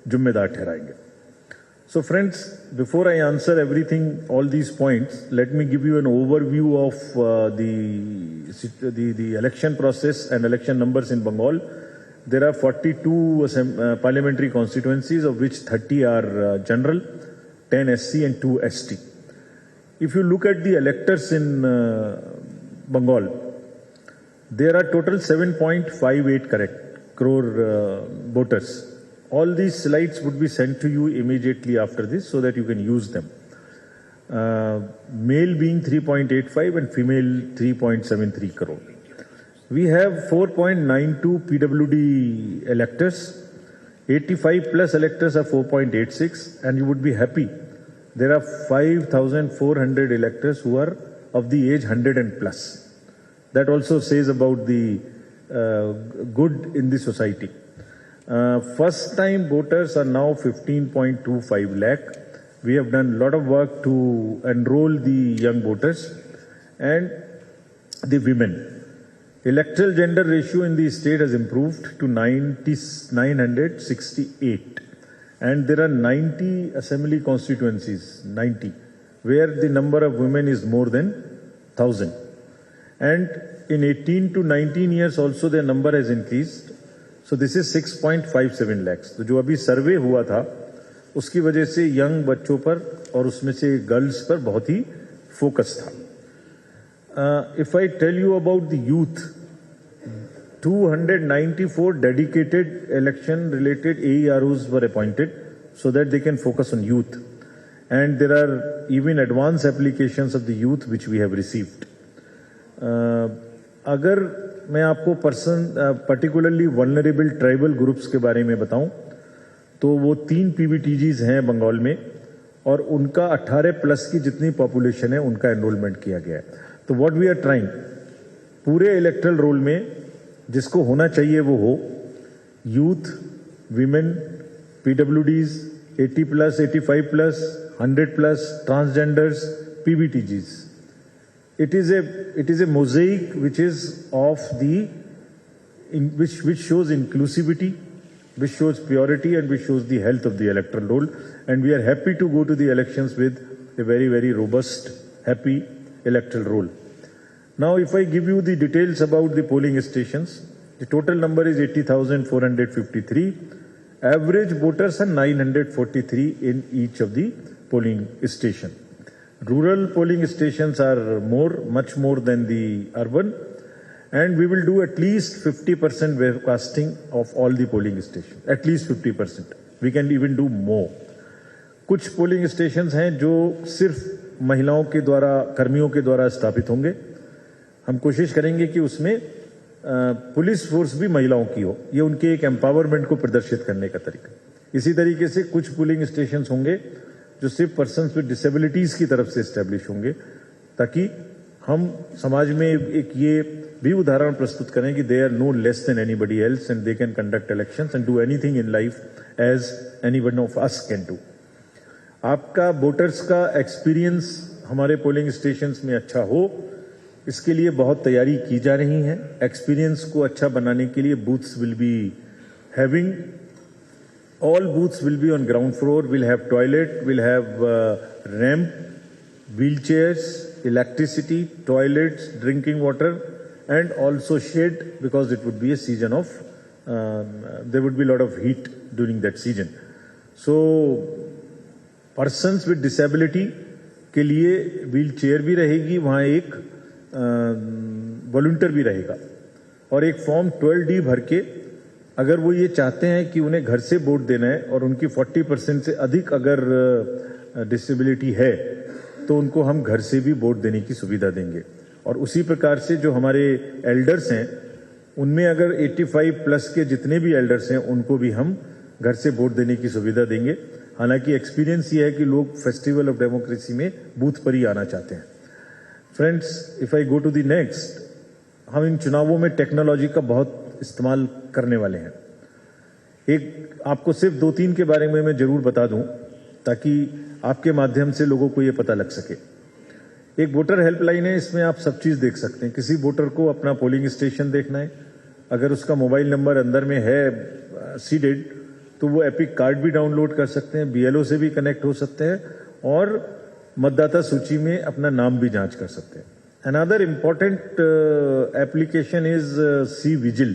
जिम्मेदार ठहराएंगे. So friends, before I answer everything, all these points, let me give you an overview of the election process and election numbers in Bengal. There are 42 parliamentary constituencies, of which 30 are general, 10 SC and 2 ST. If you look at the electors in Bengal, there are total 7.58 crore voters. All these slides would be sent to you immediately after this so that you can use them. Male being 3.85 and female 3.73 crore. We have 4.92 PWD electors. 85 plus electors are 4.86, and you would be happy. There are 5,400 electors who are of the age 100 and plus. That also says about the good in the society. First time voters are now 15.25 lakh. We have done a lot of work to enroll the young voters and the women. Electoral gender ratio in the state has improved to 968, and there are 90 assembly constituencies, 90, where the number of women is more than 1,000. And in 18 to 19 years also their number has increased. So this is 6.57 lakhs. तो जो अभी सर्वे हुआ था उसकी वजह से young बच्चों पर और उसमें से गर्ल्स पर बहुत ही फोकस था. If I tell you about the youth, 294 dedicated election-related AEROs were appointed so that they can focus on youth. And there are even advanced applications of the youth which we have received. अगर मैं आपको particularly vulnerable tribal groups के बारे में बताऊं तो वो 3 PBTGs हैं बंगाल में, और उनका 18 प्लस की जितनी पॉपुलेशन है उनका एनरोलमेंट किया गया है. तो व्हाट वी आर ट्राइंग, पूरे इलेक्टरल रोल में जिसको होना चाहिए वो हो, youth, women, PWDs, 80 plus, 85 plus, 100 plus, transgenders, PBTGs. It is a mosaic which is of which shows inclusivity, which shows purity, and which shows the health of the electoral roll. And we are happy to go to the elections with a very, very robust, happy electoral roll. Now, if I give you the details about the polling stations, the total number is 80,453. Average voters are 943 in each of the polling station. Rural polling stations are much more than the urban, and we will do at least 50% webcasting of all the polling stations. At least 50%. We can even do more. कुछ polling stations हैं जो सिर्फ महिलाओं के द्वारा, कर्मियों के द्वारा स्थापित होंगे. हम कोशिश करेंगे कि उसमें पुलिस फोर्स भी महिलाओं की हो. ये उनके एक एम्पावरमेंट को प्रदर्शित करने का तरीका. इसी तरीके से कुछ पोलिंग स्टेशंस होंगे जो सिर्फ पर्सन्स विद डिसेबिलिटीज की तरफ से एस्टेब्लिश होंगे, ताकि हम समाज में एक ये भी उदाहरण प्रस्तुत करें कि they are no less than anybody else and they can conduct elections and do anything in life as any one of us can do. आपका वोटर्स का एक्सपीरियंस हमारे पोलिंग स्टेशंस में अच्छा हो, इसके लिए बहुत तैयारी की जा रही है. एक्सपीरियंस को अच्छा बनाने के लिए booths will be having, all booths will be on ground floor, will have toilet, will have ramp, wheelchairs, electricity, toilets, drinking water, and also shade, because it would be a season of, there would be a lot of heat during that season. So, persons with disability के लिए wheelchair भी रहेगी, वहाँ एक volunteer भी रहेगा, और एक फॉर्म 12D भर के, अगर वो ये चाहते हैं कि उन्हें घर से वोट देना है और उनकी 40% से अधिक अगर डिसेबिलिटी है तो उनको हम घर से भी वोट देने की सुविधा देंगे. और उसी प्रकार से जो हमारे एल्डर्स हैं उनमें अगर 85 प्लस के जितने भी एल्डर्स हैं उनको भी हम घर से वोट देने की सुविधा देंगे. हालांकि एक्सपीरियंस ये है कि लोग फेस्टिवल ऑफ डेमोक्रेसी में बूथ पर ही आना चाहते हैं. Friends, if I go to the next, हम इन चुनावों में टेक्नोलॉजी का बहुत इस्तेमाल करने वाले हैं. एक आपको सिर्फ 2-3 के बारे में मैं जरूर बता दूं ताकि आपके माध्यम से लोगों को ये पता लग सके. एक वोटर हेल्पलाइन है, इसमें आप सब चीज देख सकते हैं. किसी वोटर को अपना पोलिंग स्टेशन देखना है, अगर उसका मोबाइल नंबर अंदर में है सीडेड तो वो एपिक कार्ड भी डाउनलोड कर सकते हैं, BLO से भी कनेक्ट हो सकते हैं और मतदाता सूची में अपना नाम भी जांच कर सकते हैं। Another important application is C-Vigil,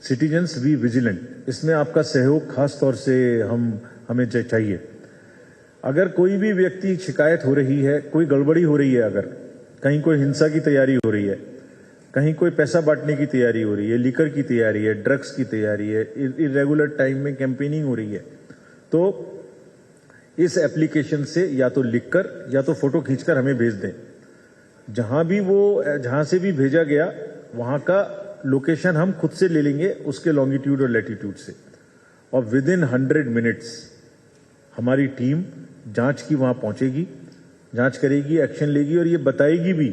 Citizens Be Vigilant। इसमें आपका सहयोग खास तौर से हमें चाहिए। अगर कोई भी व्यक्ति शिकायत हो रही है, कोई गड़बड़ी हो रही है, अगर कहीं कोई हिंसा की तैयारी हो रही है, कहीं कोई पैसा बांटने की तैयारी हो रही है, लीकर की तैयारी है, ड्रग्स की तैयारी है, इरेगुलर टाइम में कैंपेनिंग हो रही है, तो इस एप्लीकेशन से या तो लिखकर या तो फोटो खींचकर हमें भेज दें। जहां से भी भेजा गया वहां का लोकेशन हम खुद से ले लेंगे, उसके लॉन्गिट्यूड और लैटिट्यूड से, और विद इन 100 मिनट्स हमारी टीम जांच की वहां पहुंचेगी, जांच करेगी, एक्शन लेगी और ये बताएगी भी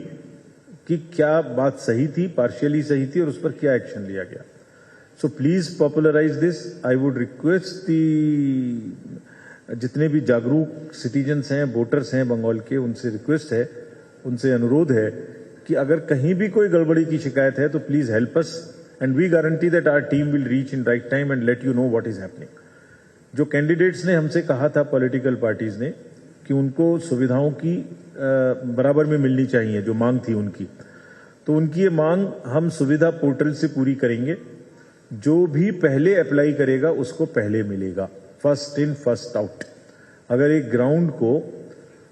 कि क्या बात सही थी, पार्शियली सही थी और उस पर क्या एक्शन लिया गया। So please popularise this. I would request जितने भी जागरूक सिटीजन्स हैं, वोटर्स हैं बंगाल के, उनसे रिक्वेस्ट है, उनसे अनुरोध है कि अगर कहीं भी कोई गड़बड़ी की शिकायत है तो please help us and we guarantee that our team will reach in right time and let you know what is happening. जो कैंडिडेट्स ने हमसे कहा था, पॉलिटिकल पार्टीज ने, कि उनको सुविधाओं की बराबर में मिलनी चाहिए, जो मांग थी उनकी, तो उनकी ये मांग हम सुविधा पोर्टल से पूरी करेंगे। जो भी पहले अप्लाई करेगा उसको पहले मिलेगा, फर्स्ट इन फर्स्ट आउट। अगर एक ग्राउंड को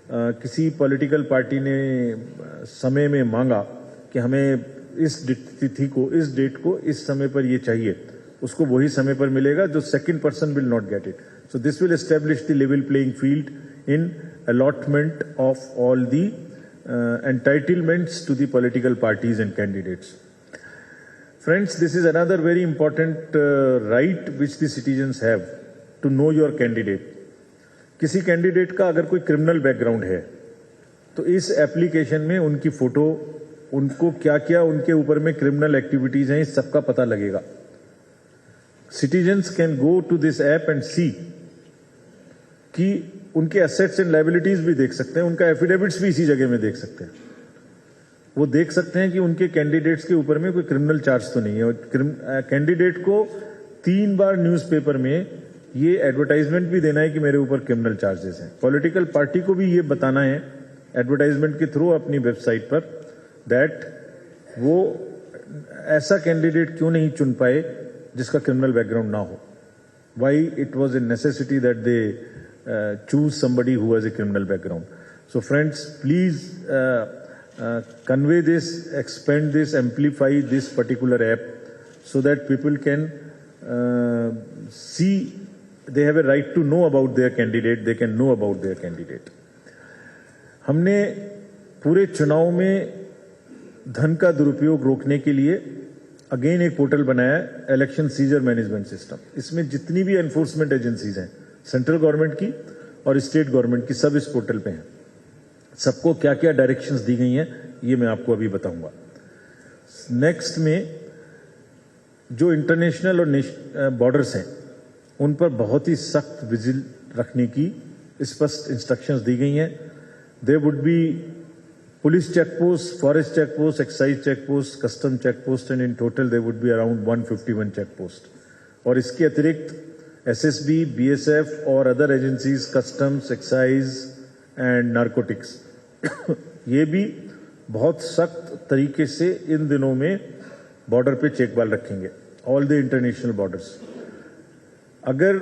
किसी पॉलिटिकल पार्टी ने समय में मांगा कि हमें इस तिथि को, इस डेट को, इस समय पर ये चाहिए, उसको वही समय पर मिलेगा। जो second person will not get it. So this will establish the level playing field in allotment of all the entitlements to the political parties and candidates. Friends, this is another very important right which the citizens have to know your candidate. किसी candidate का अगर कोई criminal background है तो इस application में उनकी photo, उनको क्या क्या उनके ऊपर में क्रिमिनल एक्टिविटीज हैं, इस सबका पता लगेगा। Citizens can go to this app and see कि उनके एसेट्स एंड लायबिलिटीज भी देख सकते हैं, उनका एफिडेविट्स भी इसी जगह में देख सकते हैं। वो देख सकते हैं कि उनके कैंडिडेट्स के ऊपर में कोई क्रिमिनल चार्ज तो नहीं है। और कैंडिडेट को 3 बार न्यूज़पेपर में ये एडवर्टाइजमेंट भी देना है कि मेरे ऊपर क्रिमिनल चार्जेस हैं। पॉलिटिकल पार्टी को भी ये बताना है एडवर्टाइजमेंट के थ्रू अपनी वेबसाइट पर दैट वो ऐसा कैंडिडेट क्यों नहीं चुन पाए जिसका क्रिमिनल बैकग्राउंड ना हो। Why it was a necessity that they choose somebody who has a criminal background. So friends, please convey this, expand this, amplify this particular app so that people can see, they have a right to know about their candidate, they can know about their candidate. हमने पूरे चुनाव में धन का दुरुपयोग रोकने के लिए अगेन एक पोर्टल बनाया, इलेक्शन सीजर मैनेजमेंट सिस्टम। इसमें जितनी भी एनफोर्समेंट एजेंसीज हैं, सेंट्रल गवर्नमेंट की और स्टेट गवर्नमेंट की, सब इस पोर्टल पे हैं। सबको क्या क्या डायरेक्शंस दी गई हैं ये मैं आपको अभी बताऊंगा। नेक्स्ट में जो इंटरनेशनल और बॉर्डर्स हैं उन पर बहुत ही सख्त विजिल रखने की स्पष्ट इंस्ट्रक्शंस दी गई हैं। There would be police check post, forest check post, excise check post, custom check post and in total there would be around 151 check post. और इसके अतिरिक्त SSB, BSF और other agencies, customs, excise and narcotics ये भी बहुत सख्त तरीके से इन दिनों में बॉर्डर पे चेकबाल रखेंगे, ऑल द इंटरनेशनल बॉर्डर्स। अगर